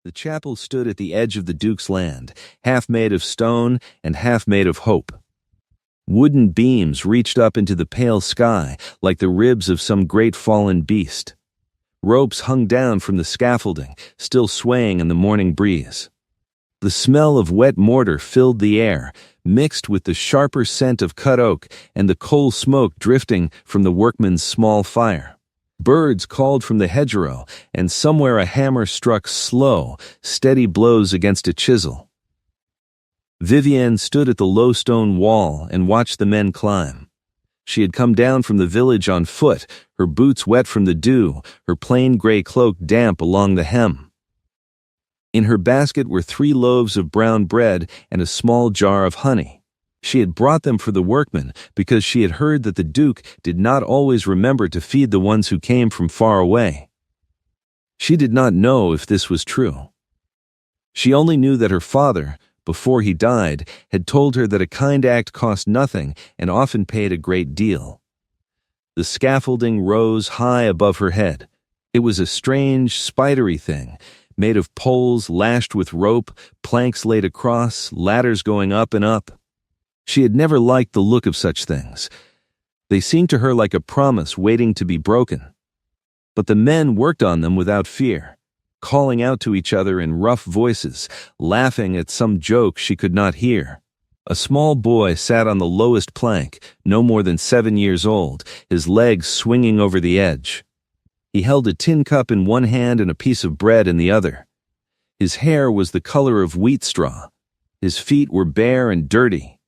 The chapel stood at the edge of the Duke's land, half made of stone and half made of hope. Wooden beams reached up into the pale sky like the ribs of some great fallen beast. Ropes hung down from the scaffolding, still swaying in the morning breeze. The smell of wet mortar filled the air, mixed with the sharper scent of cut oak and the coal smoke drifting from the workmen's small fire. Birds called from the hedgerow, and somewhere a hammer struck slow, steady blows against a chisel. Vivienne stood at the low stone wall and watched the men climb. She had come down from the village on foot, her boots wet from the dew, her plain gray cloak damp along the hem. In her basket were 3 loaves of brown bread and a small jar of honey. She had brought them for the workmen because she had heard that the Duke did not always remember to feed the ones who came from far away. She did not know if this was true. She only knew that her father, before he died, had told her that a kind act cost nothing and often paid a great deal. The scaffolding rose high above her head. It was a strange, spidery thing, made of poles lashed with rope, planks laid across, ladders going up and up. She had never liked the look of such things. They seemed to her like a promise waiting to be broken. But the men worked on them without fear, calling out to each other in rough voices, laughing at some joke she could not hear. A small boy sat on the lowest plank, no more than 7 years old, his legs swinging over the edge. He held a tin cup in one hand and a piece of bread in the other. His hair was the color of wheat straw. His feet were bare and dirty.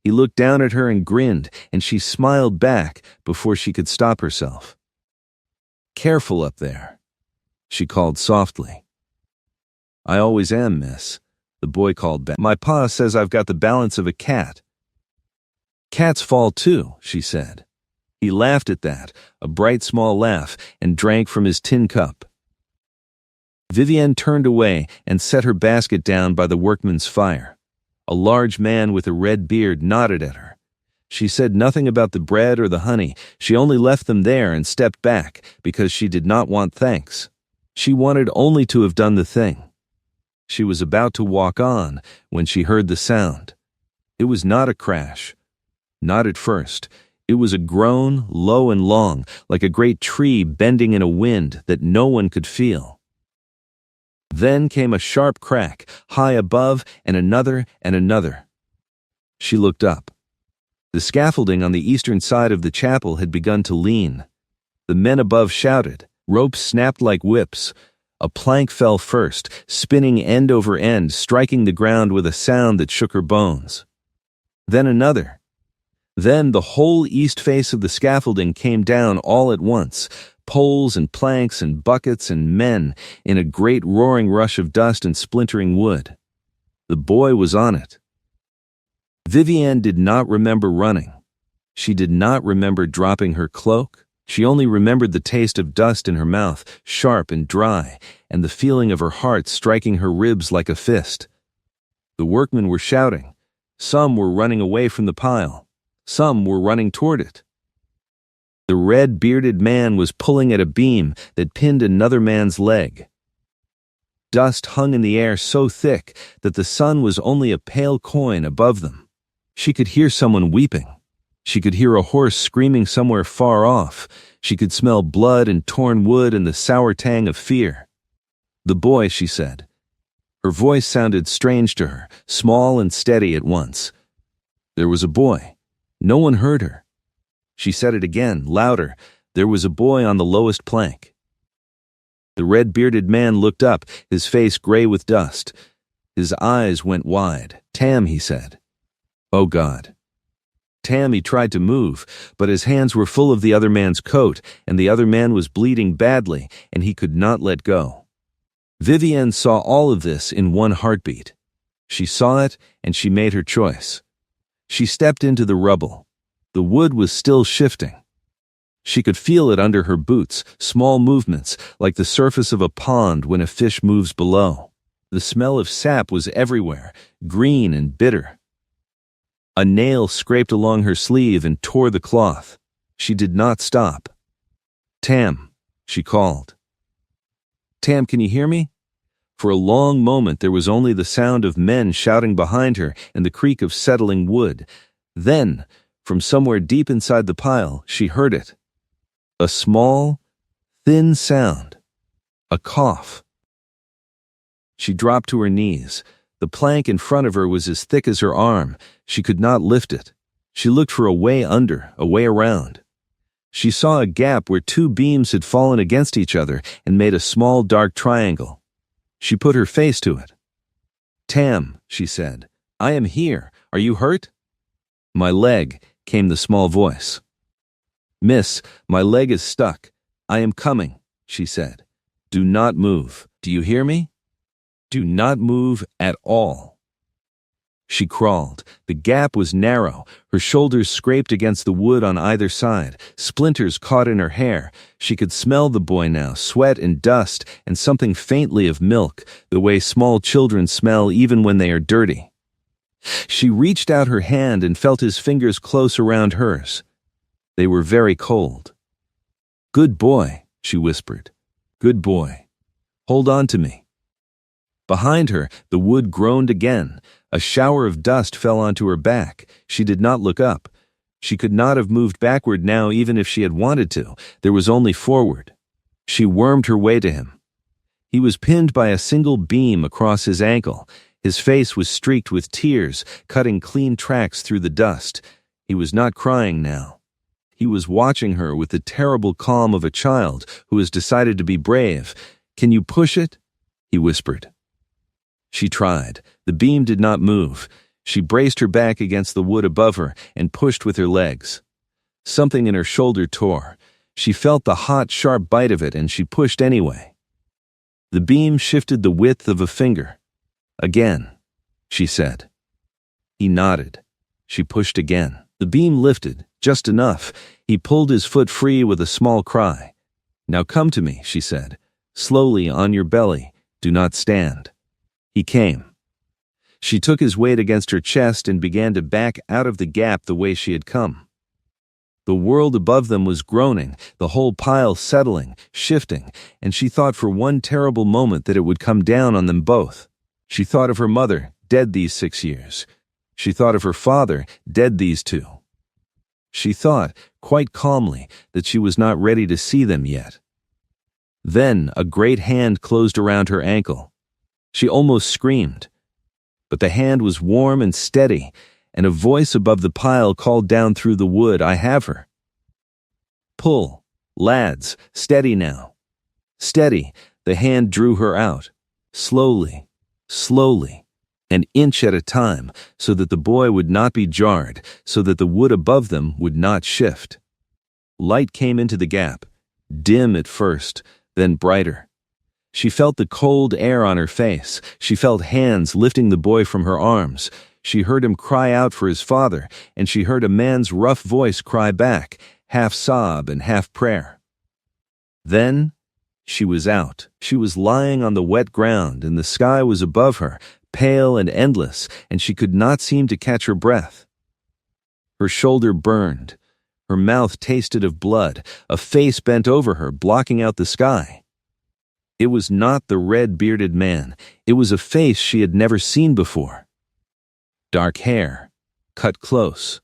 He looked down at her and grinned, and she smiled back before she could stop herself. "Careful up there," she called softly. "I always am, miss," the boy called back. "My pa says I've got the balance of a cat." "Cats fall too," she said. He laughed at that, a bright small laugh, and drank from his tin cup. Vivienne turned away and set her basket down by the workmen's fire. A large man with a red beard nodded at her. She said nothing about the bread or the honey. She only left them there and stepped back because she did not want thanks. She wanted only to have done the thing. She was about to walk on when she heard the sound. It was not a crash. Not at first. It was a groan, low and long, like a great tree bending in a wind that no one could feel. Then came a sharp crack, high above, and another and another. She looked up. The scaffolding on the eastern side of the chapel had begun to lean. The men above shouted. Ropes snapped like whips. A plank fell first, spinning end over end, striking the ground with a sound that shook her bones. Then another. Then the whole east face of the scaffolding came down all at once, poles and planks and buckets and men in a great roaring rush of dust and splintering wood. The boy was on it. Vivienne did not remember running. She did not remember dropping her cloak. She only remembered the taste of dust in her mouth, sharp and dry, and the feeling of her heart striking her ribs like a fist. The workmen were shouting. Some were running away from the pile. Some were running toward it. The red-bearded man was pulling at a beam that pinned another man's leg. Dust hung in the air so thick that the sun was only a pale coin above them. She could hear someone weeping. She could hear a horse screaming somewhere far off. She could smell blood and torn wood and the sour tang of fear. "The boy," she said. Her voice sounded strange to her, small and steady at once. There was a boy. No one heard her. She said it again, louder. There was a boy on the lowest plank. The red-bearded man looked up, his face gray with dust. His eyes went wide. "Tam," he said. "Oh, God." Tam, he tried to move, but his hands were full of the other man's coat, and the other man was bleeding badly, and he could not let go. Vivienne saw all of this in one heartbeat. She saw it, and she made her choice. She stepped into the rubble. The wood was still shifting. She could feel it under her boots, small movements, like the surface of a pond when a fish moves below. The smell of sap was everywhere, green and bitter. A nail scraped along her sleeve and tore the cloth. She did not stop. "Tam," she called. "Tam, can you hear me?" For a long moment there was only the sound of men shouting behind her and the creak of settling wood. Then, from somewhere deep inside the pile, she heard it. A small, thin sound. A cough. She dropped to her knees. The plank in front of her was as thick as her arm. She could not lift it. She looked for a way under, a way around. She saw a gap where two beams had fallen against each other and made a small dark triangle. She put her face to it. "Tam," she said, "I am here. Are you hurt?" "My leg," came the small voice. "Miss, my leg is stuck. I am coming," she said. "Do not move. Do you hear me? Do not move at all." She crawled. The gap was narrow. Her shoulders scraped against the wood on either side. Splinters caught in her hair. She could smell the boy now, sweat and dust, and something faintly of milk, the way small children smell even when they are dirty. She reached out her hand and felt his fingers close around hers. They were very cold. "Good boy," she whispered. "Good boy. Hold on to me." Behind her, the wood groaned again. A shower of dust fell onto her back. She did not look up. She could not have moved backward now even if she had wanted to. There was only forward. She wormed her way to him. He was pinned by a single beam across his ankle. His face was streaked with tears, cutting clean tracks through the dust. He was not crying now. He was watching her with the terrible calm of a child who has decided to be brave. "Can you push it?" he whispered. She tried. The beam did not move. She braced her back against the wood above her and pushed with her legs. Something in her shoulder tore. She felt the hot, sharp bite of it, and she pushed anyway. The beam shifted the width of a finger. "Again," she said. He nodded. She pushed again. The beam lifted, just enough. He pulled his foot free with a small cry. "Now come to me," she said. "Slowly, on your belly. Do not stand." He came. She took his weight against her chest and began to back out of the gap the way she had come. The world above them was groaning, the whole pile settling, shifting, and she thought for one terrible moment that it would come down on them both. She thought of her mother, dead these 6 years. She thought of her father, dead these 2. She thought, quite calmly, that she was not ready to see them yet. Then a great hand closed around her ankle. She almost screamed. But the hand was warm and steady, and a voice above the pile called down through the wood, "I have her." "Pull. Lads, steady now." Steady, the hand drew her out. Slowly, slowly, an inch at a time, so that the boy would not be jarred, so that the wood above them would not shift. Light came into the gap, dim at first, then brighter. She felt the cold air on her face. She felt hands lifting the boy from her arms. She heard him cry out for his father, and she heard a man's rough voice cry back, half sob and half prayer. Then she was out. She was lying on the wet ground, and the sky was above her, pale and endless, and she could not seem to catch her breath. Her shoulder burned. Her mouth tasted of blood. A face bent over her, blocking out the sky. It was not the red-bearded man. It was a face she had never seen before. Dark hair, cut close.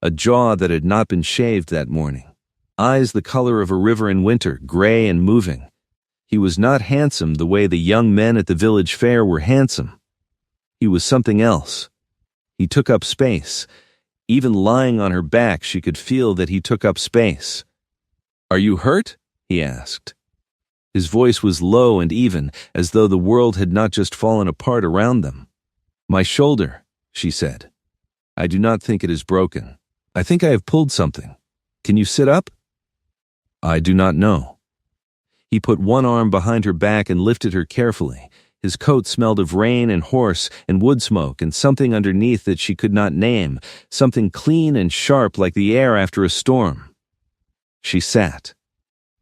A jaw that had not been shaved that morning. Eyes the color of a river in winter, gray and moving. He was not handsome the way the young men at the village fair were handsome. He was something else. He took up space. Even lying on her back, she could feel that he took up space. "Are you hurt?" he asked. His voice was low and even, as though the world had not just fallen apart around them. "My shoulder," she said. "I do not think it is broken. I think I have pulled something. Can you sit up?" "I do not know." He put one arm behind her back and lifted her carefully. His coat smelled of rain and horse and wood smoke and something underneath that she could not name, something clean and sharp like the air after a storm. She sat.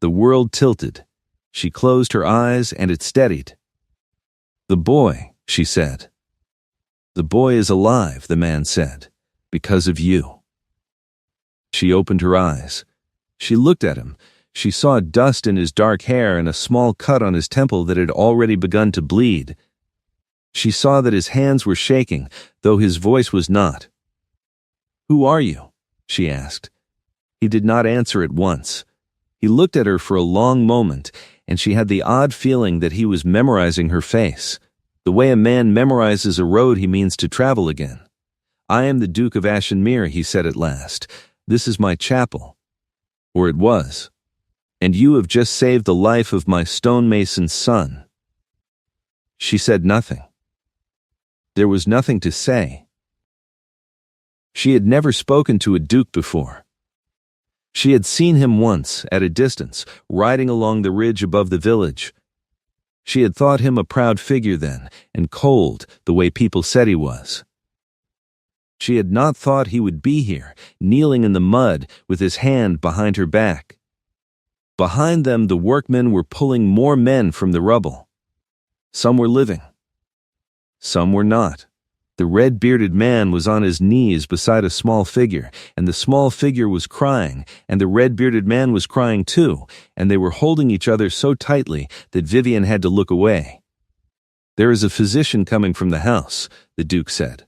The world tilted. She closed her eyes and it steadied. "The boy," she said. "The boy is alive," the man said, "because of you." She opened her eyes. She looked at him. She saw dust in his dark hair and a small cut on his temple that had already begun to bleed. She saw that his hands were shaking, though his voice was not. "Who are you?" she asked. He did not answer at once. He looked at her for a long moment, and she had the odd feeling that he was memorizing her face, the way a man memorizes a road he means to travel again. "I am the Duke of Ashenmere," he said at last. "This is my chapel." Or it was. "And you have just saved the life of my stonemason's son." She said nothing. There was nothing to say. She had never spoken to a duke before. She had seen him once, at a distance, riding along the ridge above the village. She had thought him a proud figure then, and cold, the way people said he was. She had not thought he would be here, kneeling in the mud, with his hand behind her back. Behind them the workmen were pulling more men from the rubble. Some were living. Some were not. The red-bearded man was on his knees beside a small figure, and the small figure was crying, and the red-bearded man was crying too, and they were holding each other so tightly that Vivian had to look away. "There is a physician coming from the house," the Duke said.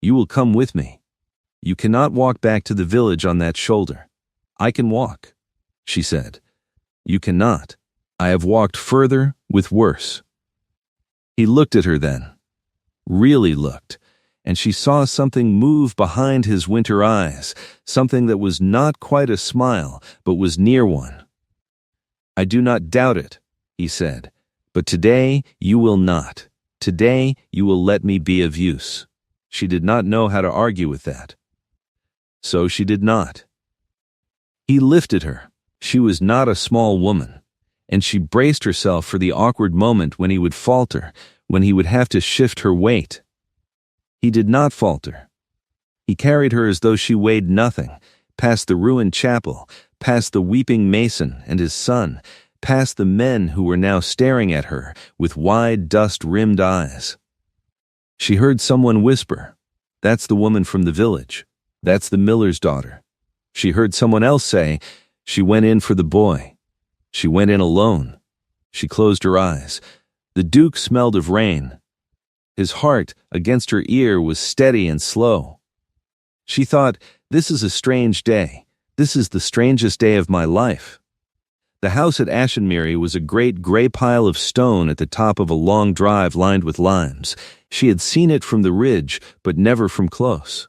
"You will come with me. You cannot walk back to the village on that shoulder." "I can walk," she said. "You cannot. I have walked further with worse." He looked at her then. Really looked, and she saw something move behind his winter eyes, something that was not quite a smile, but was near one. "I do not doubt it," he said, "but today you will not. Today you will let me be of use." She did not know how to argue with that. So she did not. He lifted her. She was not a small woman, and she braced herself for the awkward moment when he would falter, when he would have to shift her weight. He did not falter. He carried her as though she weighed nothing, past the ruined chapel, past the weeping mason and his son, past the men who were now staring at her with wide, dust-rimmed eyes. She heard someone whisper, "That's the woman from the village. That's the miller's daughter." She heard someone else say, "She went in for the boy. She went in alone." She closed her eyes. The Duke smelled of rain. His heart, against her ear, was steady and slow. She thought, "This is a strange day. This is the strangest day of my life." The house at Ashenmere was a great gray pile of stone at the top of a long drive lined with limes. She had seen it from the ridge, but never from close.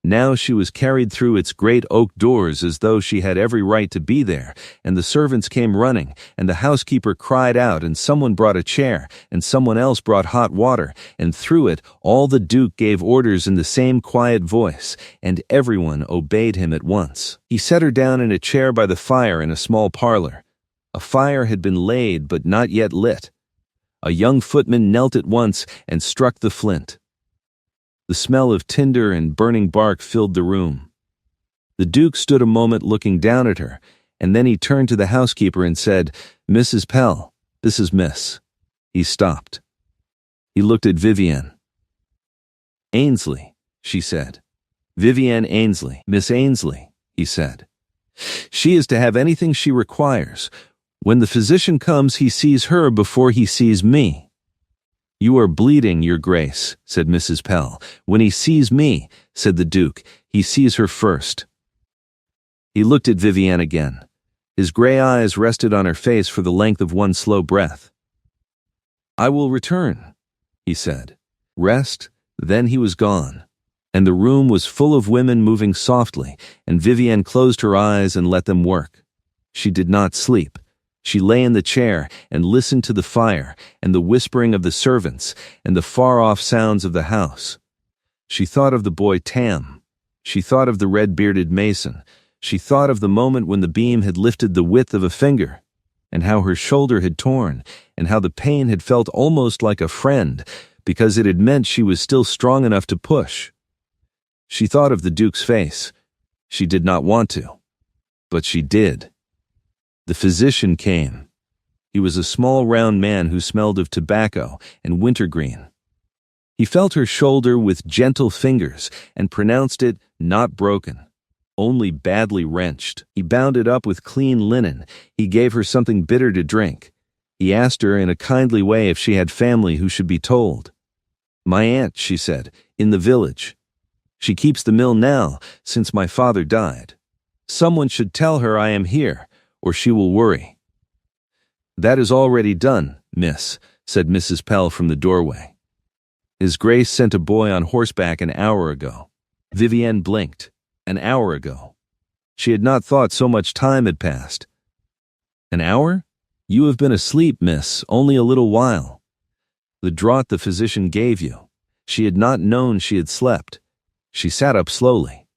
Now she was carried through its great oak doors as though she had every right to be there, and the servants came running, and the housekeeper cried out, and someone brought a chair, and someone else brought hot water, and through it all the Duke gave orders in the same quiet voice, and everyone obeyed him at once. He set her down in a chair by the fire in a small parlor. A fire had been laid but not yet lit. A young footman knelt at once and struck the flint. The smell of tinder and burning bark filled the room. The Duke stood a moment looking down at her, and then he turned to the housekeeper and said, "Mrs. Pell, this is Miss." He stopped. He looked at Vivienne. "Ainsley," she said. "Vivienne Ainsley, Miss Ainsley," he said. "She is to have anything she requires. When the physician comes, he sees her before he sees me." "You are bleeding, Your Grace," said Mrs. Pell. "When he sees me," said the Duke, "he sees her first." He looked at Vivienne again. His gray eyes rested on her face for the length of one slow breath. "I will return," he said. Rest, then he was gone, and the room was full of women moving softly, and Vivienne closed her eyes and let them work. She did not sleep. She lay in the chair and listened to the fire and the whispering of the servants and the far-off sounds of the house. She thought of the boy Tam. She thought of the red-bearded mason. She thought of the moment when the beam had lifted the width of a finger, and how her shoulder had torn, and how the pain had felt almost like a friend, because it had meant she was still strong enough to push. She thought of the Duke's face. She did not want to, but she did. The physician came. He was a small round man who smelled of tobacco and wintergreen. He felt her shoulder with gentle fingers and pronounced it not broken, only badly wrenched. He bound it up with clean linen. He gave her something bitter to drink. He asked her in a kindly way if she had family who should be told. "My aunt," she said, "in the village. She keeps the mill now, since my father died. Someone should tell her I am here, or she will worry." "That is already done, miss," said Mrs. Pell from the doorway. "His Grace sent a boy on horseback an hour ago." Vivienne blinked. An hour ago. She had not thought so much time had passed. "An hour? You have been asleep, miss, only a little while. The draught the physician gave you." She had not known she had slept. She sat up slowly.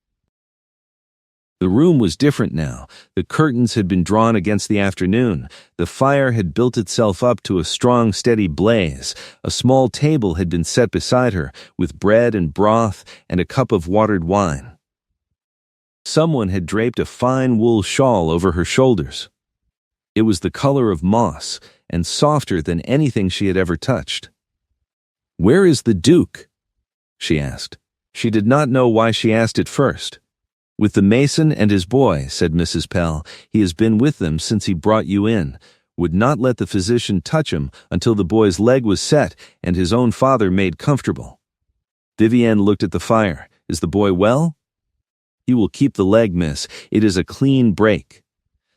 The room was different now. The curtains had been drawn against the afternoon. The fire had built itself up to a strong, steady blaze. A small table had been set beside her, with bread and broth and a cup of watered wine. Someone had draped a fine wool shawl over her shoulders. It was the color of moss, and softer than anything she had ever touched. "Where is the Duke?" she asked. She did not know why she asked it first. "With the mason and his boy," said Mrs. Pell. "He has been with them since he brought you in. Would not let the physician touch him until the boy's leg was set and his own father made comfortable." Vivienne looked at the fire. "Is the boy well?" "He will keep the leg, miss. It is a clean break.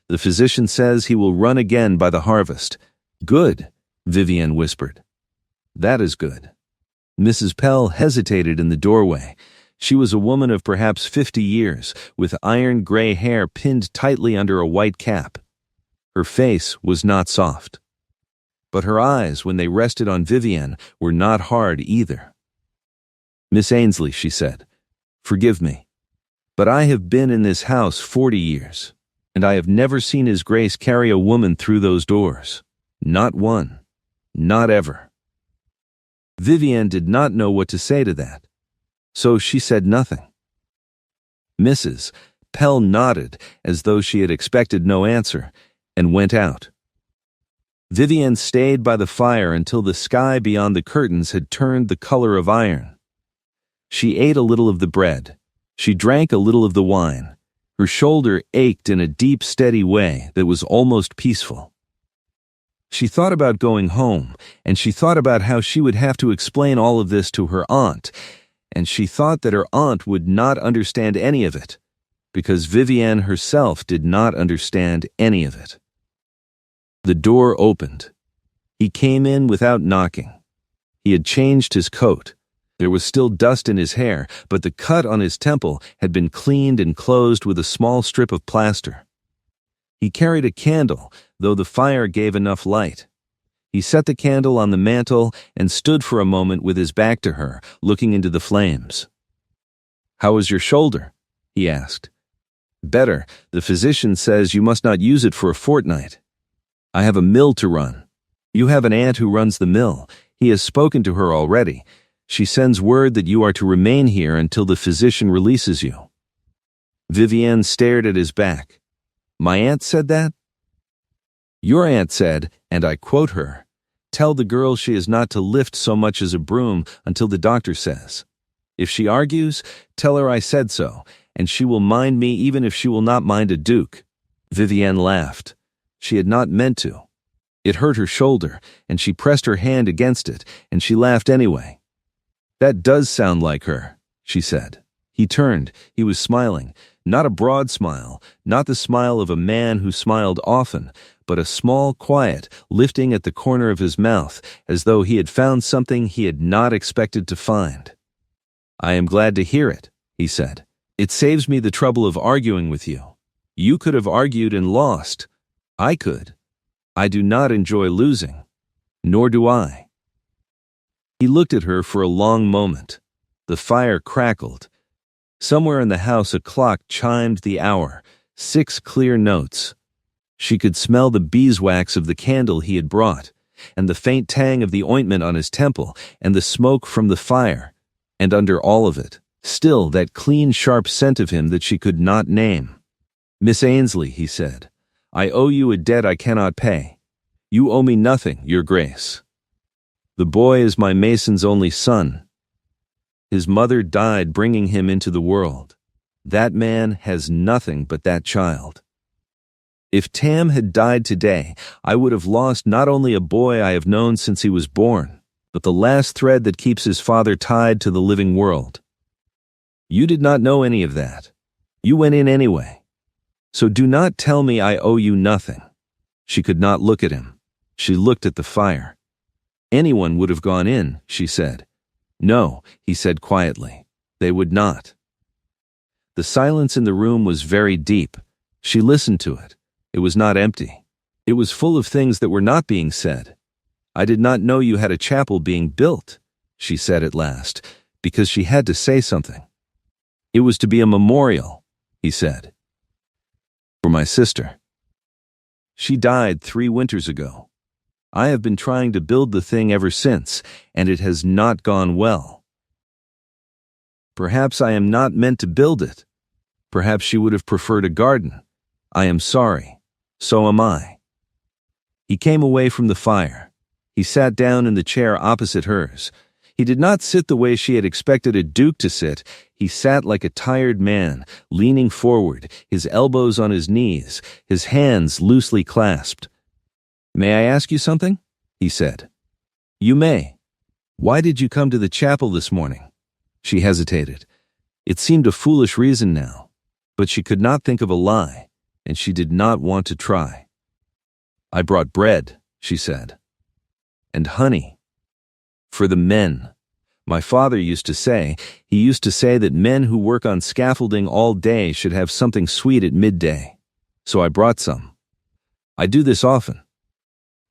The physician says he will run again by the harvest." "Good," Vivienne whispered. "That is good." Mrs. Pell hesitated in the doorway. She was a woman of perhaps 50 years, with iron gray hair pinned tightly under a white cap. Her face was not soft. But her eyes, when they rested on Vivienne, were not hard either. "Miss Ainsley," she said, "forgive me, but I have been in this house 40 years, and I have never seen His Grace carry a woman through those doors. Not one. Not ever." Vivienne did not know what to say to that, so she said nothing. Mrs. Pell nodded as though she had expected no answer, and went out. Vivienne stayed by the fire until the sky beyond the curtains had turned the color of iron. She ate a little of the bread. She drank a little of the wine. Her shoulder ached in a deep, steady way that was almost peaceful. She thought about going home, and she thought about how she would have to explain all of this to her aunt, and she thought that her aunt would not understand any of it, because Vivienne herself did not understand any of it. The door opened. He came in without knocking. He had changed his coat. There was still dust in his hair, but the cut on his temple had been cleaned and closed with a small strip of plaster. He carried a candle, though the fire gave enough light. He set the candle on the mantel and stood for a moment with his back to her, looking into the flames. "How is your shoulder?" he asked. "Better. The physician says you must not use it for a fortnight. I have a mill to run. You have an aunt who runs the mill. He has spoken to her already. She sends word that you are to remain here until the physician releases you." Vivienne stared at his back. "My aunt said that?" "Your aunt said, and I quote her, 'Tell the girl she is not to lift so much as a broom until the doctor says. If she argues, tell her I said so, and she will mind me even if she will not mind a duke.'" Vivienne laughed. She had not meant to. It hurt her shoulder, and she pressed her hand against it, and she laughed anyway. "That does sound like her," she said. He turned. He was smiling. Not a broad smile, not the smile of a man who smiled often, but a small, quiet, lifting at the corner of his mouth, as though he had found something he had not expected to find. "I am glad to hear it," he said. "It saves me the trouble of arguing with you. You could have argued and lost. I could. I do not enjoy losing. Nor do I." He looked at her for a long moment. The fire crackled. Somewhere in the house a clock chimed the hour, 6 clear notes. She could smell the beeswax of the candle he had brought, and the faint tang of the ointment on his temple, and the smoke from the fire, and under all of it, still that clean, sharp scent of him that she could not name. "Miss Ainsley," he said, "I owe you a debt I cannot pay. You owe me nothing, Your Grace. The boy is my mason's only son. His mother died bringing him into the world. That man has nothing but that child. If Tam had died today, I would have lost not only a boy I have known since he was born, but the last thread that keeps his father tied to the living world. You did not know any of that. You went in anyway. So do not tell me I owe you nothing." She could not look at him. She looked at the fire. "Anyone would have gone in," she said. "No," he said quietly. "They would not." The silence in the room was very deep. She listened to it. It was not empty. It was full of things that were not being said. "I did not know you had a chapel being built," she said at last, because she had to say something. "It was to be a memorial," he said. "For my sister. She died 3 winters ago. I have been trying to build the thing ever since, and it has not gone well. Perhaps I am not meant to build it. Perhaps she would have preferred a garden. I am sorry. So am I." He came away from the fire. He sat down in the chair opposite hers. He did not sit the way she had expected a duke to sit. He sat like a tired man, leaning forward, his elbows on his knees, his hands loosely clasped. "May I ask you something?" he said. "You may. Why did you come to the chapel this morning?" She hesitated. It seemed a foolish reason now, but she could not think of a lie, and she did not want to try. "I brought bread," she said, "and honey. For the men. My father used to say that men who work on scaffolding all day should have something sweet at midday. So I brought some. I do this often.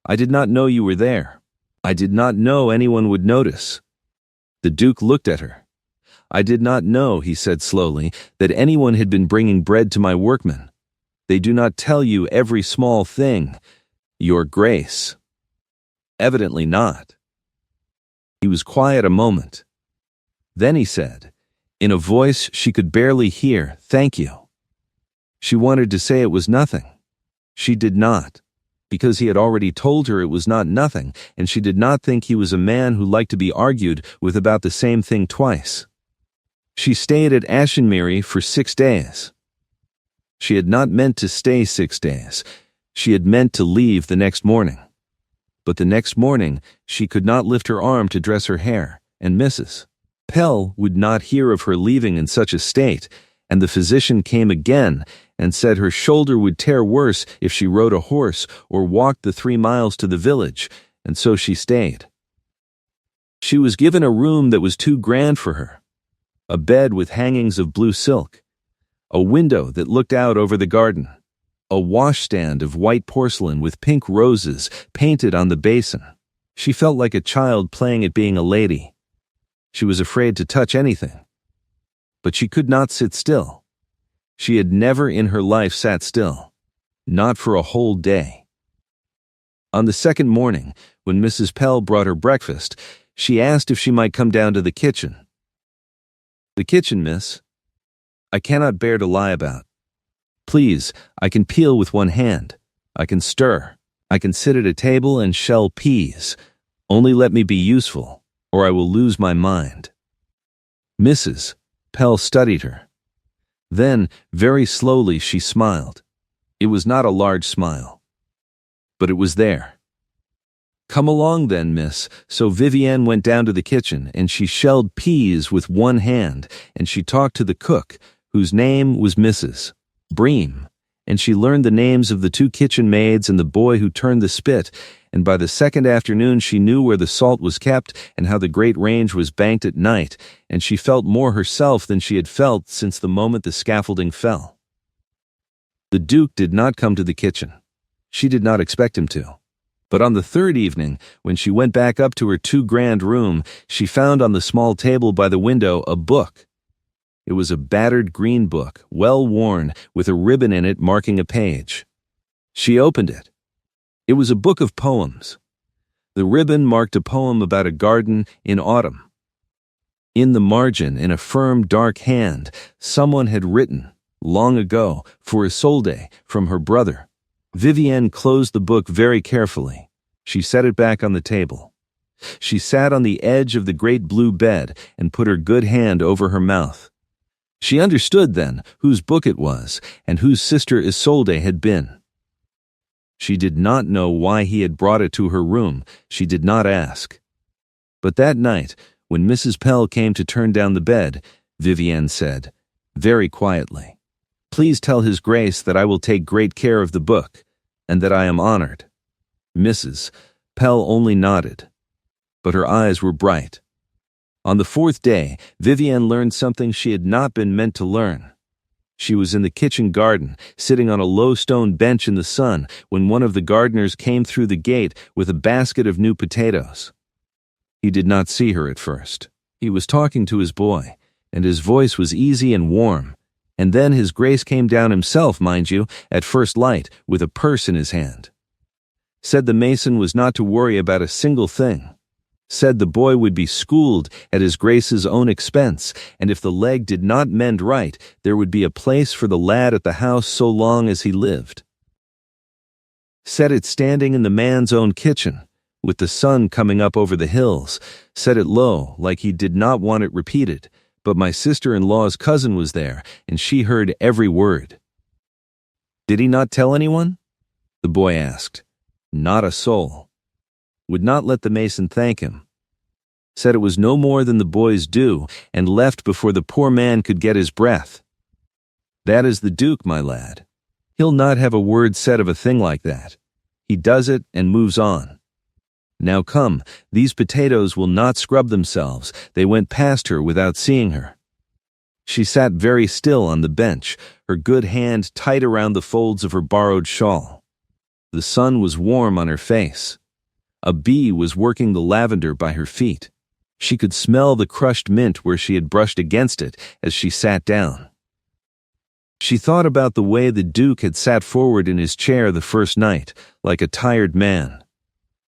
I did not know you were there. I did not know anyone would notice." The Duke looked at her. "I did not know," he said slowly, "that anyone had been bringing bread to my workmen. They do not tell you every small thing, Your Grace." "Evidently not." He was quiet a moment. Then he said, in a voice she could barely hear, "Thank you." She wanted to say it was nothing. She did not, because he had already told her it was not nothing, and she did not think he was a man who liked to be argued with about the same thing twice. She stayed at Ashenmere for 6 days. She had not meant to stay 6 days. She had meant to leave the next morning. But the next morning, she could not lift her arm to dress her hair, and Mrs. Pell would not hear of her leaving in such a state, and the physician came again and said her shoulder would tear worse if she rode a horse or walked the 3 miles to the village, and so she stayed. She was given a room that was too grand for her, a bed with hangings of blue silk, a window that looked out over the garden, a washstand of white porcelain with pink roses painted on the basin. She felt like a child playing at being a lady. She was afraid to touch anything. But she could not sit still. She had never in her life sat still, not for a whole day. On the second morning, when Mrs. Pell brought her breakfast, she asked if she might come down to the kitchen. "The kitchen, miss? I cannot bear to lie about. Please, I can peel with one hand. I can stir. I can sit at a table and shell peas. Only let me be useful, or I will lose my mind." Mrs. Pell studied her. Then, very slowly, she smiled. It was not a large smile, but it was there. "Come along then, miss." So Vivienne went down to the kitchen, and she shelled peas with one hand, and she talked to the cook, whose name was Mrs. Bream, and she learned the names of the 2 kitchen maids and the boy who turned the spit, and by the second afternoon she knew where the salt was kept and how the great range was banked at night, and she felt more herself than she had felt since the moment the scaffolding fell. The Duke did not come to the kitchen. She did not expect him to. But on the 3rd evening, when she went back up to her too grand room, she found on the small table by the window a book. It was a battered green book, well worn, with a ribbon in it marking a page. She opened it. It was a book of poems. The ribbon marked a poem about a garden in autumn. In the margin, in a firm, dark hand, someone had written, long ago, for Isolde, from her brother. Vivienne closed the book very carefully. She set it back on the table. She sat on the edge of the great blue bed and put her good hand over her mouth. She understood then whose book it was and whose sister Isolde had been. She did not know why he had brought it to her room. She did not ask. But that night, when Mrs. Pell came to turn down the bed, Vivienne said, very quietly, "Please tell His Grace that I will take great care of the book, and that I am honored." Mrs. Pell only nodded, but her eyes were bright. On the fourth day, Vivienne learned something she had not been meant to learn. She was in the kitchen garden, sitting on a low stone bench in the sun, when one of the gardeners came through the gate with a basket of new potatoes. He did not see her at first. He was talking to his boy, and his voice was easy and warm. And then His Grace came down himself, mind you, at first light, with a purse in his hand. Said the mason was not to worry about a single thing. Said the boy would be schooled at His Grace's own expense, and if the leg did not mend right, there would be a place for the lad at the house so long as he lived. Said it standing in the man's own kitchen, with the sun coming up over the hills. Said it low, like he did not want it repeated, but my sister-in-law's cousin was there, and she heard every word. Did he not tell anyone? The boy asked. Not a soul. Would not let the mason thank him. Said it was no more than the boy's due, and left before the poor man could get his breath. That is the Duke, my lad. He'll not have a word said of a thing like that. He does it and moves on. Now come, these potatoes will not scrub themselves. They went past her without seeing her. She sat very still on the bench, her good hand tight around the folds of her borrowed shawl. The sun was warm on her face. A bee was working the lavender by her feet. She could smell the crushed mint where she had brushed against it as she sat down. She thought about the way the Duke had sat forward in his chair the first night, like a tired man.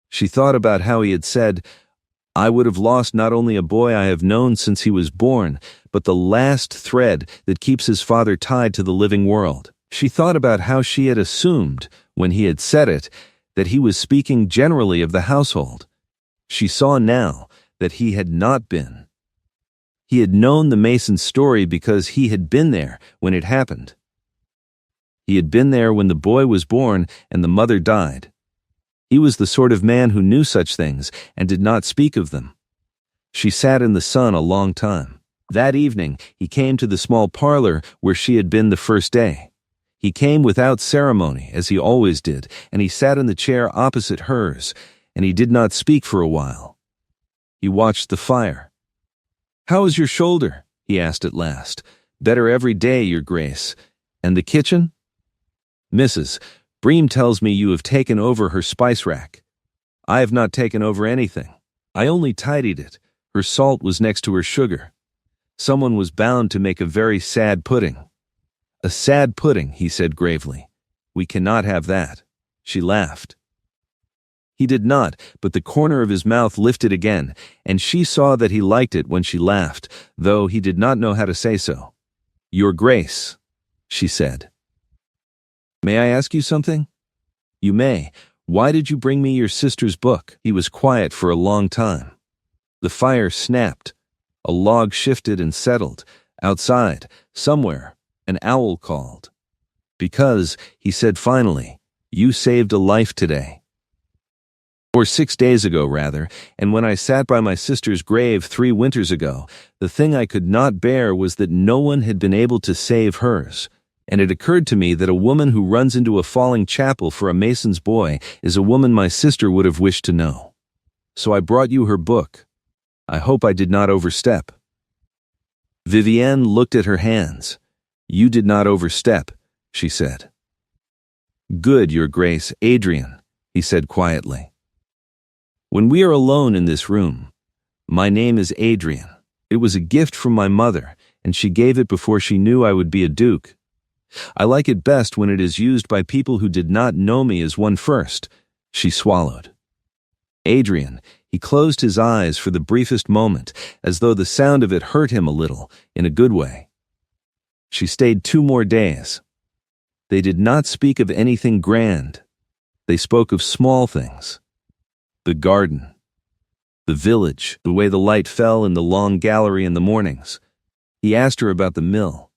She thought about how he had said, "I would have lost not only a boy I have known since he was born, but the last thread that keeps his father tied to the living world." She thought about how she had assumed, when he had said it, that he was speaking generally of the household. She saw now that he had not been. He had known the mason's story because he had been there when it happened. He had been there when the boy was born and the mother died. He was the sort of man who knew such things and did not speak of them. She sat in the sun a long time. That evening, he came to the small parlor where she had been the first day. He came without ceremony, as he always did, and he sat in the chair opposite hers, and he did not speak for a while. He watched the fire. "How is your shoulder?" he asked at last. "Better every day, Your Grace. And the kitchen?" "Mrs. Bream tells me you have taken over her spice rack." "I have not taken over anything. I only tidied it. Her salt was next to her sugar. Someone was bound to make a very sad pudding." "A sad pudding," he said gravely. "We cannot have that." She laughed. He did not, but the corner of his mouth lifted again, and she saw that he liked it when she laughed, though he did not know how to say so. "Your Grace," she said. "May I ask you something?" "You may. Why did you bring me your sister's book?" He was quiet for a long time. The fire snapped. A log shifted and settled. Outside, somewhere, an owl called. "Because," he said finally, "you saved a life today." Or 6 days ago, rather, and when I sat by my sister's grave 3 winters ago, the thing I could not bear was that no one had been able to save hers. And it occurred to me that a woman who runs into a falling chapel for a mason's boy is a woman my sister would have wished to know. So I brought you her book. I hope I did not overstep. Vivienne looked at her hands. "You did not overstep," she said. "Good, Your Grace, Adrian," he said quietly. "When we are alone in this room, my name is Adrian. It was a gift from my mother, and she gave it before she knew I would be a duke. I like it best when it is used by people who did not know me as one first." She swallowed. Adrian, he closed his eyes for the briefest moment, as though the sound of it hurt him a little, in a good way. She stayed 2 more days. They did not speak of anything grand. They spoke of small things. The garden, the village, the way the light fell in the long gallery in the mornings. He asked her about the mill.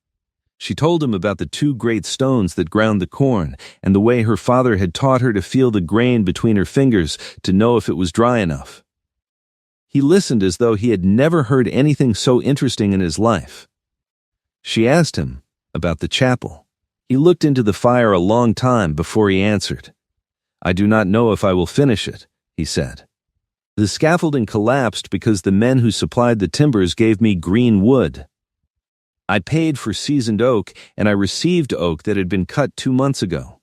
She told him about the 2 great stones that ground the corn and the way her father had taught her to feel the grain between her fingers to know if it was dry enough. He listened as though he had never heard anything so interesting in his life. She asked him about the chapel. He looked into the fire a long time before he answered. "I do not know if I will finish it," he said. "The scaffolding collapsed because the men who supplied the timbers gave me green wood. I paid for seasoned oak, and I received oak that had been cut 2 months ago.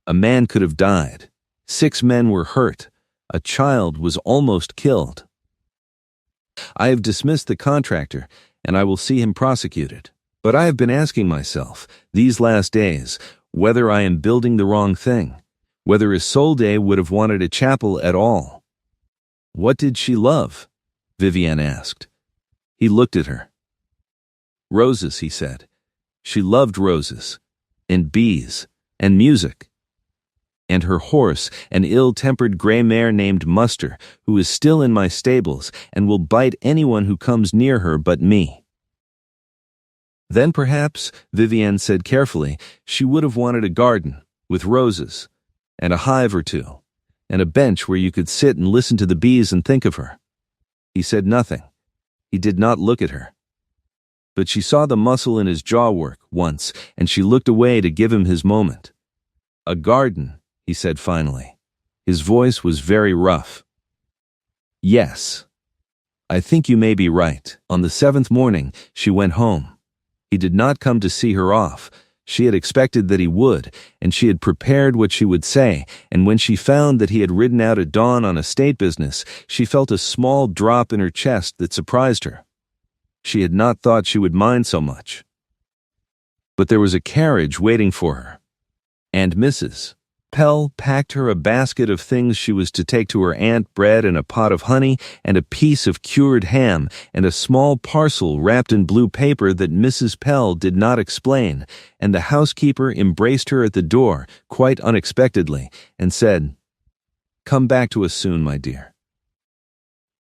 A man could have died. 6 men were hurt. A child was almost killed. I have dismissed the contractor, and I will see him prosecuted. But I have been asking myself, these last days, whether I am building the wrong thing, whether Isolde would have wanted a chapel at all." "What did she love?" Vivienne asked. He looked at her. "Roses," he said. "She loved roses, and bees, and music. And her horse, an ill-tempered gray mare named Muster, who is still in my stables and will bite anyone who comes near her but me." Then perhaps, Vivienne said carefully, she would have wanted a garden, with roses, and a hive or 2, and a bench where you could sit and listen to the bees and think of her. He said nothing. He did not look at her. But she saw the muscle in his jaw work once, and she looked away to give him his moment. "A garden," he said finally. His voice was very rough. "Yes. I think you may be right." On the 7th morning, she went home. He did not come to see her off. She had expected that he would, and she had prepared what she would say, and when she found that he had ridden out at dawn on estate business, she felt a small drop in her chest that surprised her. She had not thought she would mind so much. But there was a carriage waiting for her, and Mrs. Pell packed her a basket of things she was to take to her aunt, bread and a pot of honey and a piece of cured ham and a small parcel wrapped in blue paper that Mrs. Pell did not explain, and the housekeeper embraced her at the door, quite unexpectedly, and said, "Come back to us soon, my dear."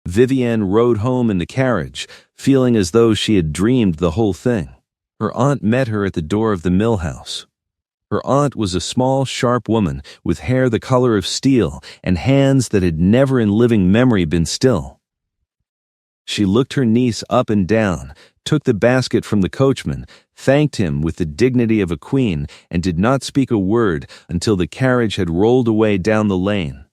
Vivienne rode home in the carriage, feeling as though she had dreamed the whole thing. Her aunt met her at the door of the mill house. Her aunt was a small, sharp woman with hair the color of steel and hands that had never in living memory been still. She looked her niece up and down, took the basket from the coachman, thanked him with the dignity of a queen, and did not speak a word until the carriage had rolled away down the lane.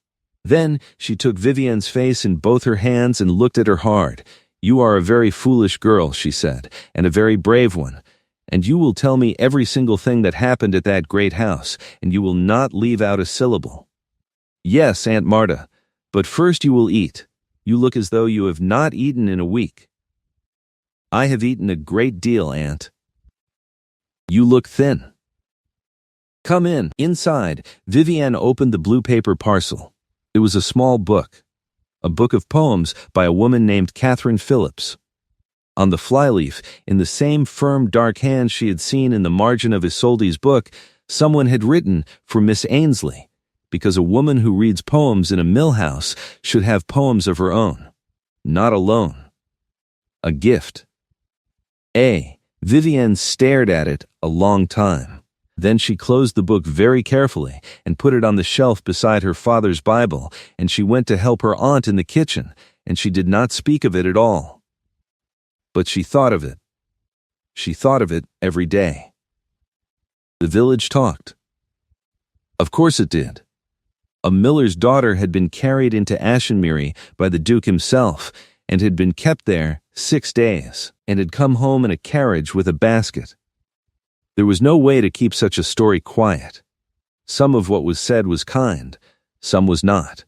Then she took Vivienne's face in both her hands and looked at her hard. "You are a very foolish girl," she said, "and a very brave one. And you will tell me every single thing that happened at that great house, and you will not leave out a syllable." "Yes, Aunt Marta, but first you will eat. You look as though you have not eaten in a week." "I have eaten a great deal, Aunt." "You look thin." "Come in." Inside, Vivienne opened the blue paper parcel. It was a small book, a book of poems by a woman named Catherine Phillips. On the flyleaf, in the same firm dark hand she had seen in the margin of Isolde's book, someone had written, "For Miss Ainsley," because a woman who reads poems in a mill house should have poems of her own, not alone. A gift. Vivienne stared at it a long time. Then she closed the book very carefully and put it on the shelf beside her father's Bible, and she went to help her aunt in the kitchen, and she did not speak of it at all. But she thought of it. She thought of it every day. The village talked. Of course it did. A miller's daughter had been carried into Ashenmere by the Duke himself, and had been kept there 6 days, and had come home in a carriage with a basket. There was no way to keep such a story quiet. Some of what was said was kind, some was not.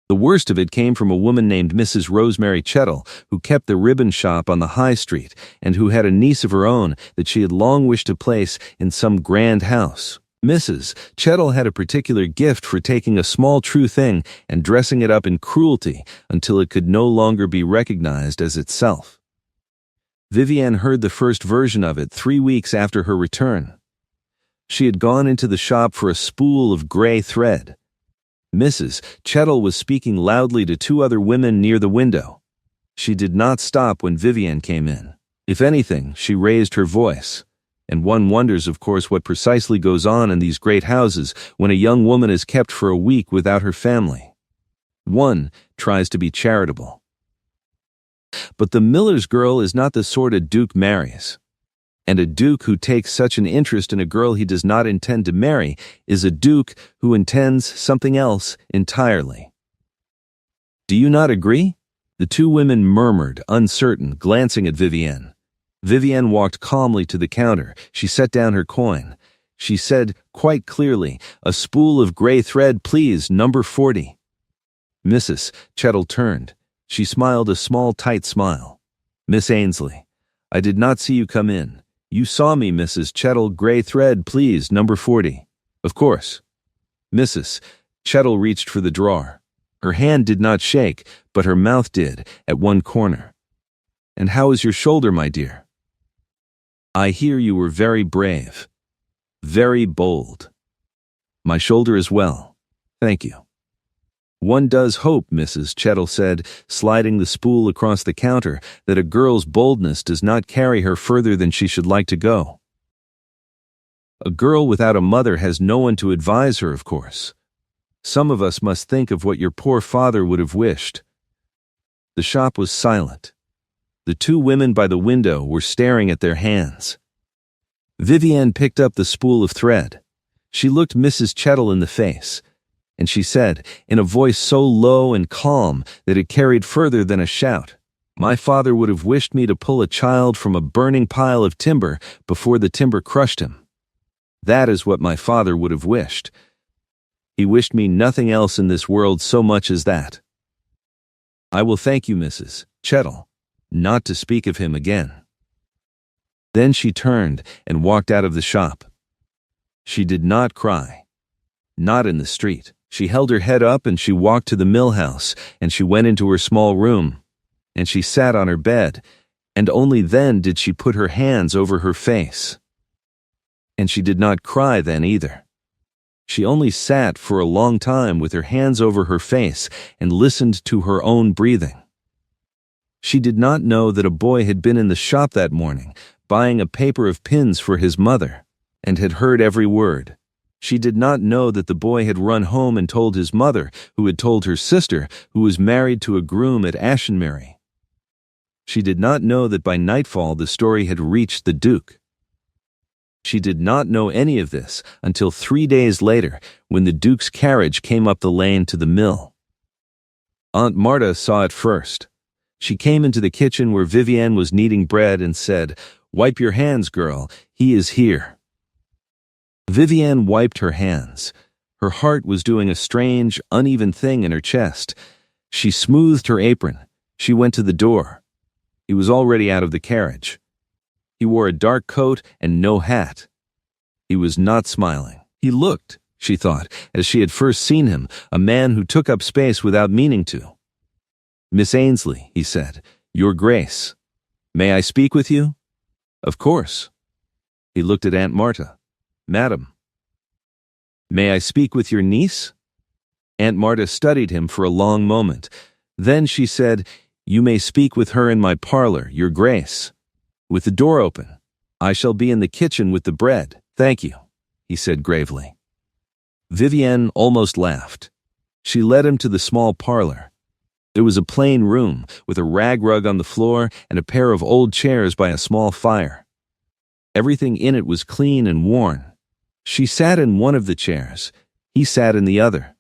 The worst of it came from a woman named Mrs. Rosemary Chettle, who kept the ribbon shop on the High Street, and who had a niece of her own that she had long wished to place in some grand house. Mrs. Chettle had a particular gift for taking a small true thing and dressing it up in cruelty until it could no longer be recognized as itself. Vivienne heard the first version of it 3 weeks after her return. She had gone into the shop for a spool of gray thread. Mrs. Chettle was speaking loudly to 2 other women near the window. She did not stop when Vivienne came in. If anything, she raised her voice. And one wonders, of course, what precisely goes on in these great houses when a young woman is kept for a week without her family. One tries to be charitable. But the miller's girl is not the sort a duke marries. And a duke who takes such an interest in a girl he does not intend to marry is a duke who intends something else entirely. Do you not agree? The two women murmured, uncertain, glancing at Vivienne. Vivienne walked calmly to the counter. She set down her coin. She said, quite clearly, "A spool of gray thread, please, number 40. Mrs. Chettle turned. She smiled a small, tight smile. "Miss Ainsley, I did not see you come in. You saw me, Mrs. Chettle. Gray thread, please, number 40. Of course." Mrs. Chettle reached for the drawer. Her hand did not shake, but her mouth did, at one corner. "And how is your shoulder, my dear?" "I hear you were very brave. Very bold." "My shoulder is well. Thank you." "One does hope," Mrs. Chettle said, sliding the spool across the counter, "that a girl's boldness does not carry her further than she should like to go. A girl without a mother has no one to advise her, of course. Some of us must think of what your poor father would have wished." The shop was silent. The two women by the window were staring at their hands. Vivienne picked up the spool of thread. She looked Mrs. Chettle in the face, and she said, in a voice so low and calm that it carried further than a shout, "My father would have wished me to pull a child from a burning pile of timber before the timber crushed him. That is what my father would have wished. He wished me nothing else in this world so much as that. I will thank you, Mrs. Chettle, not to speak of him again." Then she turned and walked out of the shop. She did not cry. Not in the street. She held her head up and she walked to the mill house, and she went into her small room, and she sat on her bed, and only then did she put her hands over her face. And she did not cry then either. She only sat for a long time with her hands over her face and listened to her own breathing. She did not know that a boy had been in the shop that morning, buying a paper of pins for his mother, and had heard every word. She did not know that the boy had run home and told his mother, who had told her sister, who was married to a groom at Ashenbury. She did not know that by nightfall the story had reached the Duke. She did not know any of this until 3 days later, when the Duke's carriage came up the lane to the mill. Aunt Marta saw it first. She came into the kitchen where Vivienne was kneading bread and said, "Wipe your hands, girl. He is here." Vivienne wiped her hands. Her heart was doing a strange, uneven thing in her chest. She smoothed her apron. She went to the door. He was already out of the carriage. He wore a dark coat and no hat. He was not smiling. He looked, she thought, as she had first seen him, a man who took up space without meaning to. "Miss Ainsley," he said, "Your Grace. May I speak with you?" "Of course." He looked at Aunt Marta. "Madam." "May I speak with your niece?" Aunt Marta studied him for a long moment. Then she said, "You may speak with her in my parlor, Your Grace. With the door open. I shall be in the kitchen with the bread. Thank you," he said gravely. Vivienne almost laughed. She led him to the small parlor. It was a plain room, with a rag rug on the floor and a pair of old chairs by a small fire. Everything in it was clean and worn. She sat in one of the chairs. He sat in the other.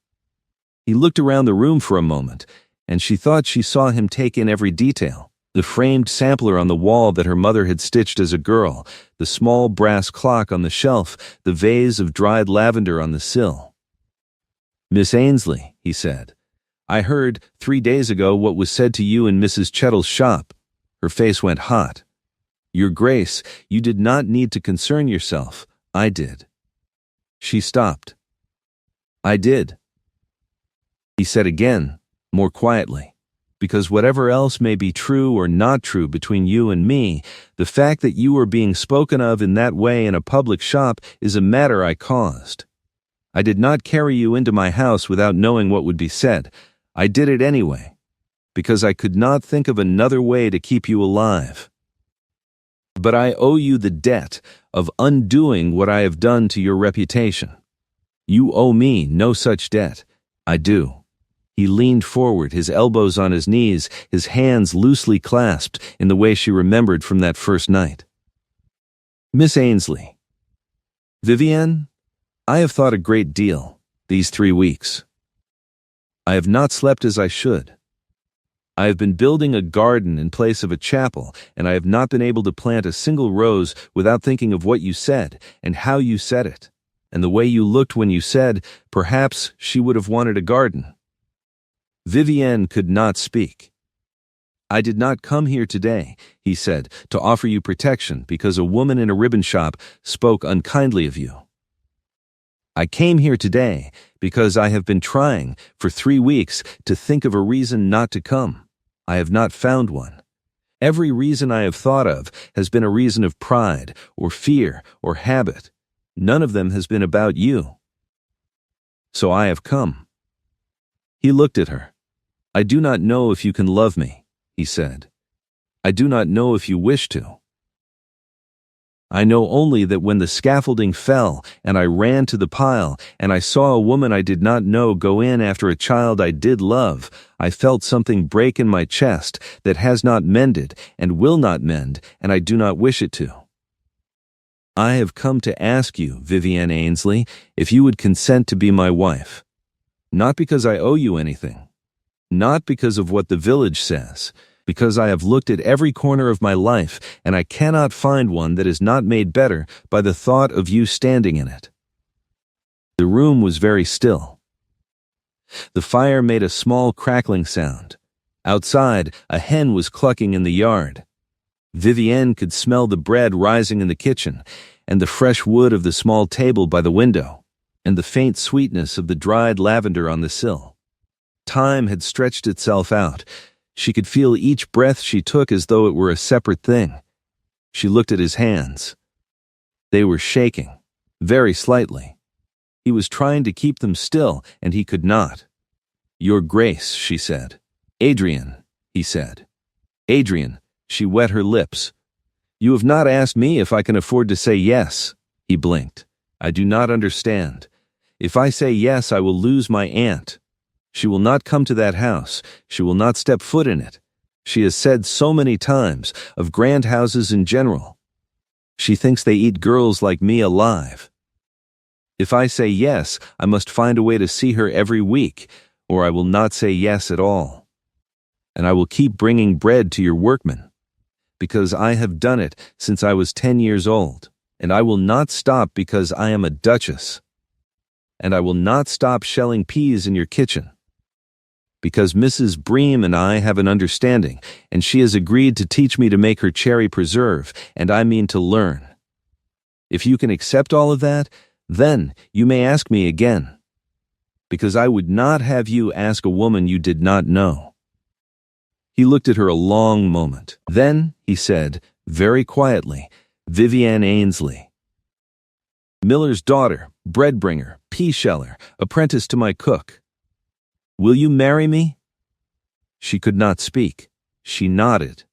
He looked around the room for a moment, and she thought she saw him take in every detail. The framed sampler on the wall that her mother had stitched as a girl, the small brass clock on the shelf, the vase of dried lavender on the sill. "Miss Ainsley," he said, "I heard 3 days ago what was said to you in Mrs. Chettle's shop." Her face went hot. "Your Grace, you did not need to concern yourself. I did." She stopped. "I did," he said again, more quietly. "Because whatever else may be true or not true between you and me, the fact that you were being spoken of in that way in a public shop is a matter I caused. I did not carry you into my house without knowing what would be said. I did it anyway, because I could not think of another way to keep you alive." but I owe you the debt of undoing what I have done to your reputation. You owe me no such debt. I do." He leaned forward, his elbows on his knees, his hands loosely clasped in the way she remembered from that first night. "Miss Ainsley, Vivienne, I have thought a great deal these 3 weeks. I have not slept as I should. I have been building a garden in place of a chapel, and I have not been able to plant a single rose without thinking of what you said and how you said it, and the way you looked when you said, perhaps she would have wanted a garden." Vivienne could not speak. "I did not come here today," he said, "to offer you protection because a woman in a ribbon shop spoke unkindly of you. I came here today because I have been trying for 3 weeks to think of a reason not to come. I have not found one. Every reason I have thought of has been a reason of pride or fear or habit. None of them has been about you. So I have come." He looked at her. "I do not know if you can love me," he said. "I do not know if you wish to. I know only that when the scaffolding fell and I ran to the pile and I saw a woman I did not know go in after a child I did love, I felt something break in my chest that has not mended and will not mend, and I do not wish it to. I have come to ask you, Vivienne Ainsley, if you would consent to be my wife. Not because I owe you anything. Not because of what the village says. Because I have looked at every corner of my life, and I cannot find one that is not made better by the thought of you standing in it." The room was very still. The fire made a small crackling sound. Outside, a hen was clucking in the yard. Vivienne could smell the bread rising in the kitchen, and the fresh wood of the small table by the window, and the faint sweetness of the dried lavender on the sill. Time had stretched itself out. She could feel each breath she took as though it were a separate thing. She looked at his hands. They were shaking, very slightly. He was trying to keep them still, and he could not. "Your Grace," she said. "Adrian," he said. "Adrian," she wet her lips. "You have not asked me if I can afford to say yes." He blinked. "I do not understand. If I say yes, I will lose my aunt. She will not come to that house. She will not step foot in it. She has said so many times of grand houses in general. She thinks they eat girls like me alive. If I say yes, I must find a way to see her every week, or I will not say yes at all. And I will keep bringing bread to your workmen, because I have done it since I was 10 years old, and I will not stop because I am a duchess. And I will not stop shelling peas in your kitchen, because Mrs. Bream and I have an understanding, and she has agreed to teach me to make her cherry preserve, and I mean to learn. If you can accept all of that, then you may ask me again, because I would not have you ask a woman you did not know." He looked at her a long moment. Then he said, very quietly, "Vivienne Ainsley, miller's daughter, bread bringer, pea sheller, apprentice to my cook. Will you marry me?" She could not speak. She nodded.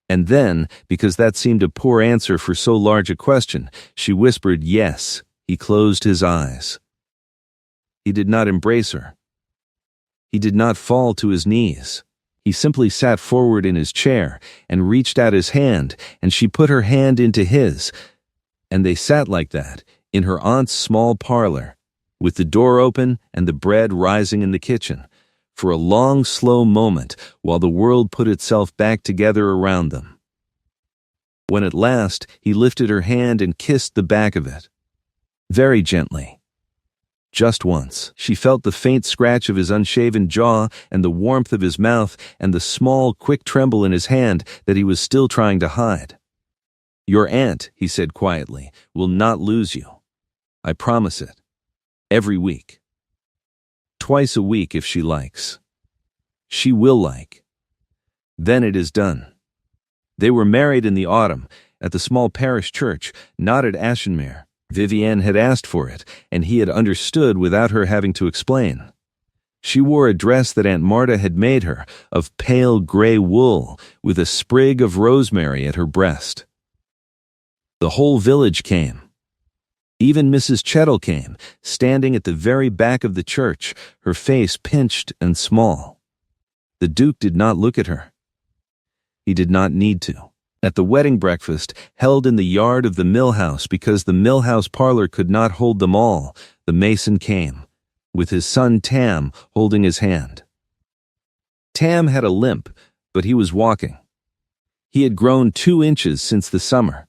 And then, because that seemed a poor answer for so large a question, she whispered yes. He closed his eyes. He did not embrace her. He did not fall to his knees. He simply sat forward in his chair and reached out his hand, and she put her hand into his, and they sat like that in her aunt's small parlor, with the door open and the bread rising in the kitchen, for a long, slow moment while the world put itself back together around them. When at last he lifted her hand and kissed the back of it, very gently. Just once, she felt the faint scratch of his unshaven jaw and the warmth of his mouth and the small, quick tremble in his hand that he was still trying to hide. "Your aunt," he said quietly, "will not lose you. I promise it. Every week. Twice a week if she likes. She will like. Then it is done." They were married in the autumn, at the small parish church, not at Ashenmere. Vivienne had asked for it, and he had understood without her having to explain. She wore a dress that Aunt Marta had made her, of pale gray wool, with a sprig of rosemary at her breast. The whole village came. Even Mrs. Chettle came, standing at the very back of the church, her face pinched and small. The Duke did not look at her. He did not need to. At the wedding breakfast, held in the yard of the mill house because the mill house parlor could not hold them all, the mason came, with his son Tam holding his hand. Tam had a limp, but he was walking. He had grown 2 inches since the summer.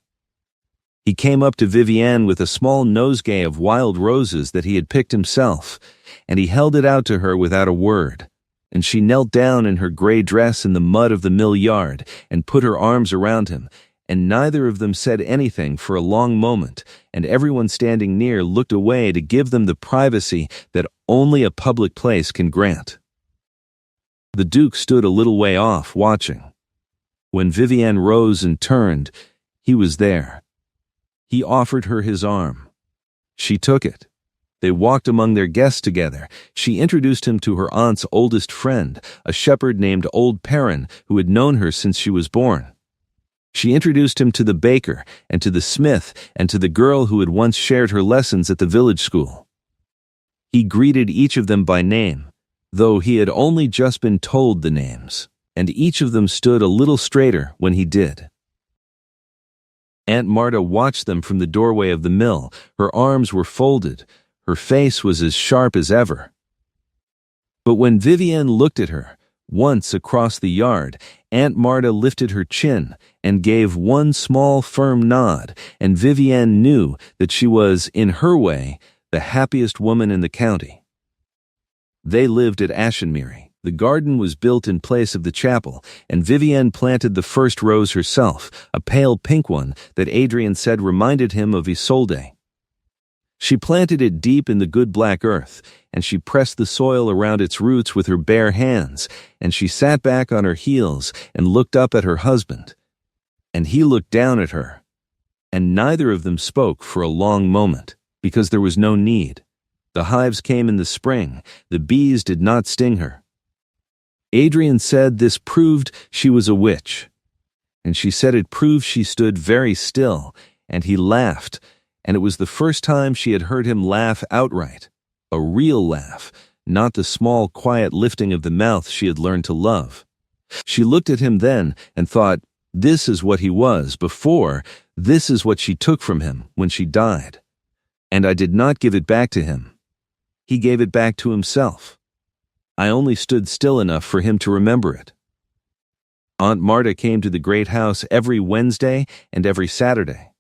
He came up to Vivienne with a small nosegay of wild roses that he had picked himself, and he held it out to her without a word, and she knelt down in her gray dress in the mud of the mill yard and put her arms around him, and neither of them said anything for a long moment, and everyone standing near looked away to give them the privacy that only a public place can grant. The Duke stood a little way off, watching. When Vivienne rose and turned, he was there. He offered her his arm. She took it. They walked among their guests together. She introduced him to her aunt's oldest friend, a shepherd named Old Perrin, who had known her since she was born. She introduced him to the baker, and to the smith, and to the girl who had once shared her lessons at the village school. He greeted each of them by name, though he had only just been told the names, and each of them stood a little straighter when he did. Aunt Marta watched them from the doorway of the mill. Her arms were folded. Her face was as sharp as ever. But when Vivienne looked at her, once across the yard, Aunt Marta lifted her chin and gave one small firm nod, and Vivienne knew that she was, in her way, the happiest woman in the county. They lived at Ashenmere. The garden was built in place of the chapel, and Vivienne planted the first rose herself, a pale pink one that Adrian said reminded him of Isolde. She planted it deep in the good black earth, and she pressed the soil around its roots with her bare hands, and she sat back on her heels and looked up at her husband. And he looked down at her, and neither of them spoke for a long moment, because there was no need. The hives came in the spring. The bees did not sting her. Adrian said this proved she was a witch, and she said it proved she stood very still, and he laughed, and it was the first time she had heard him laugh outright, a real laugh, not the small, quiet lifting of the mouth she had learned to love. She looked at him then and thought, this is what he was before, this is what she took from him when she died. And I did not give it back to him. He gave it back to himself. I only stood still enough for him to remember it. Aunt Marta came to the great house every Wednesday and every Saturday.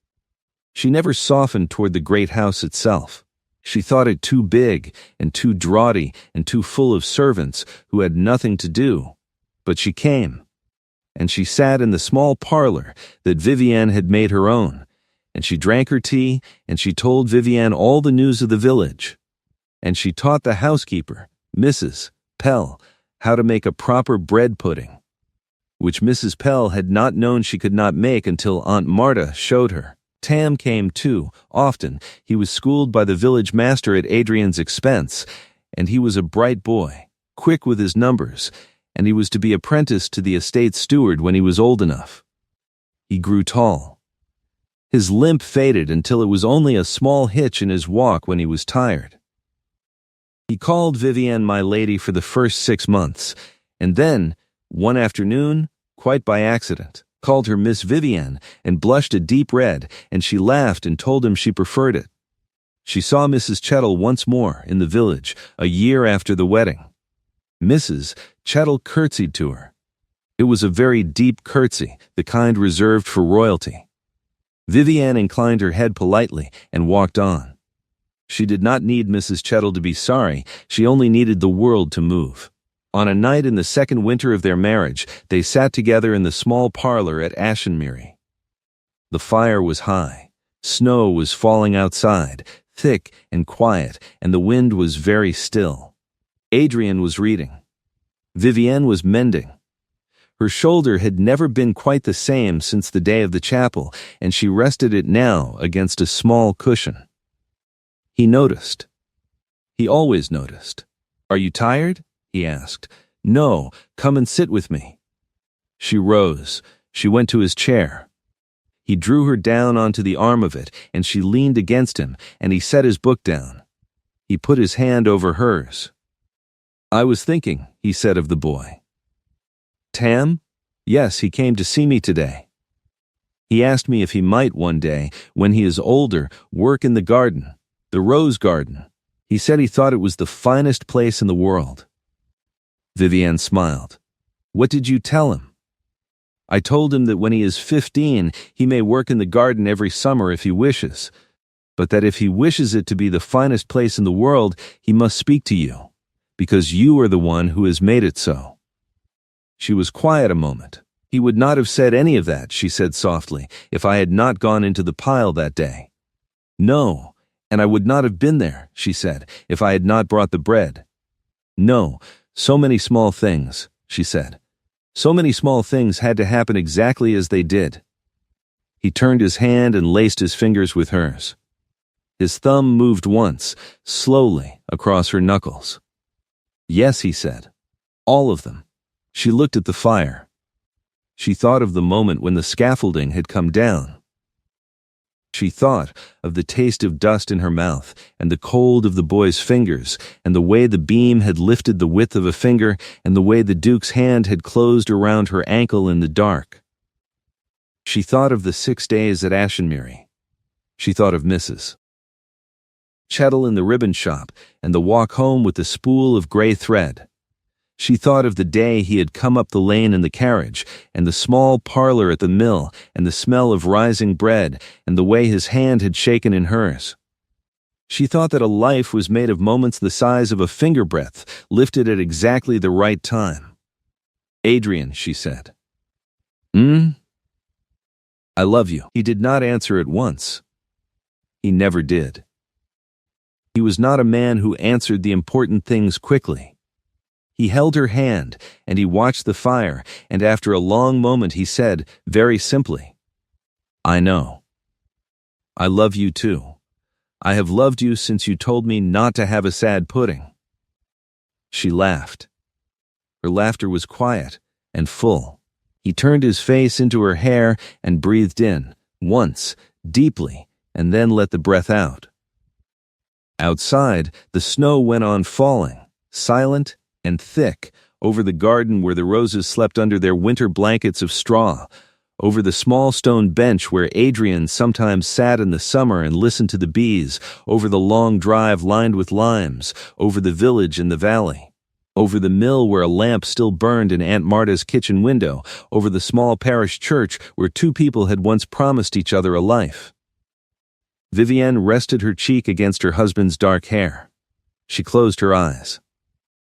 She never softened toward the great house itself. She thought it too big and too draughty and too full of servants who had nothing to do. But she came, and she sat in the small parlor that Vivienne had made her own, and she drank her tea, and she told Vivienne all the news of the village. And she taught the housekeeper, Mrs. Pell, how to make a proper bread pudding, which Mrs. Pell had not known she could not make until Aunt Marta showed her. Tam came too, often. He was schooled by the village master at Adrian's expense, and he was a bright boy, quick with his numbers, and he was to be apprenticed to the estate steward when he was old enough. He grew tall. His limp faded until it was only a small hitch in his walk when he was tired. He called Vivienne my lady for the first 6 months, and then, one afternoon, quite by accident, called her Miss Vivienne and blushed a deep red, and she laughed and told him she preferred it. She saw Mrs. Chettle once more in the village, a year after the wedding. Mrs. Chettle curtsied to her. It was a very deep curtsy, the kind reserved for royalty. Vivienne inclined her head politely and walked on. She did not need Mrs. Chettle to be sorry, she only needed the world to move. On a night in the second winter of their marriage, they sat together in the small parlor at Ashenmere. The fire was high. Snow was falling outside, thick and quiet, and the wind was very still. Adrian was reading. Vivienne was mending. Her shoulder had never been quite the same since the day of the chapel, and she rested it now against a small cushion. He noticed. He always noticed. "Are you tired?" he asked. "No, come and sit with me." She rose. She went to his chair. He drew her down onto the arm of it, and she leaned against him, and he set his book down. He put his hand over hers. "I was thinking," he said of the boy. "Tam? Yes, he came to see me today. He asked me if he might one day, when he is older, work in the garden, the rose garden. He said he thought it was the finest place in the world." Vivienne smiled. "What did you tell him?" "I told him that when he is 15, he may work in the garden every summer if he wishes, but that if he wishes it to be the finest place in the world, he must speak to you, because you are the one who has made it so." She was quiet a moment. "He would not have said any of that," she said softly, "if I had not gone into the pile that day. No, and I would not have been there," she said, "if I had not brought the bread. No, so many small things," she said. "So many small things had to happen exactly as they did." He turned his hand and laced his fingers with hers. His thumb moved once, slowly, across her knuckles. "Yes," he said. "All of them." She looked at the fire. She thought of the moment when the scaffolding had come down. She thought of the taste of dust in her mouth, and the cold of the boy's fingers, and the way the beam had lifted the width of a finger, and the way the Duke's hand had closed around her ankle in the dark. She thought of the 6 days at Ashenmury. She thought of Mrs. Chettle in the ribbon shop, and the walk home with the spool of gray thread. She thought of the day he had come up the lane in the carriage, and the small parlor at the mill, and the smell of rising bread, and the way his hand had shaken in hers. She thought that a life was made of moments the size of a finger breadth, lifted at exactly the right time. "Adrian," she said. "I love you." He did not answer at once. He never did. He was not a man who answered the important things quickly. He held her hand, and he watched the fire, and after a long moment he said, very simply, "I know. I love you too. I have loved you since you told me not to have a sad pudding." She laughed. Her laughter was quiet and full. He turned his face into her hair and breathed in, once, deeply, and then let the breath out. Outside, the snow went on falling, silent and thick, over the garden where the roses slept under their winter blankets of straw, over the small stone bench where Adrian sometimes sat in the summer and listened to the bees, over the long drive lined with limes, over the village in the valley, over the mill where a lamp still burned in Aunt Marta's kitchen window, over the small parish church where two people had once promised each other a life. Vivienne rested her cheek against her husband's dark hair. She closed her eyes.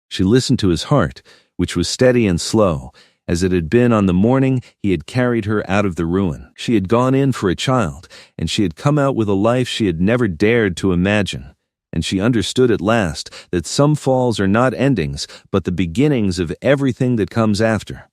She listened to his heart, which was steady and slow, as it had been on the morning he had carried her out of the ruin. She had gone in for a child, and she had come out with a life she had never dared to imagine, and she understood at last that some falls are not endings, but the beginnings of everything that comes after.